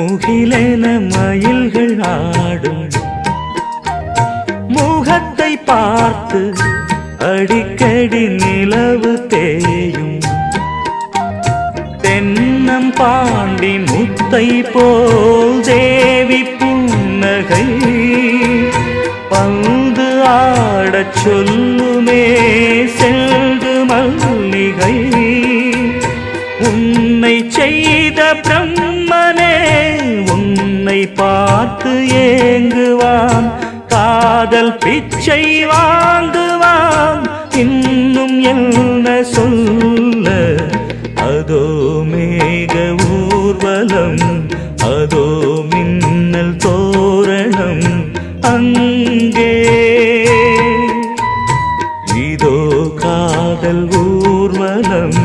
முகிலென மயில்கள் ஆடும் முகத்தை பார்த்து அடிக்கடி நிலவு தேயும் தென்னம் பாண்டி முத்தை போல் தேவி புன்னகை பந்து ஆடச் சொல்லுமே செல்து மல்லிகை உன்னை செய்த பிரம்மனே உன்னை பார்த்து ஏங்குவான் காதல் பிச்சை வாங்குவான் இன்னும் என்ன சொல்ல அதோ மேக ஊர்வலம் அதோ மின்னல் தோரணம் அங்கே இதோ காதல் ஊர்வலம்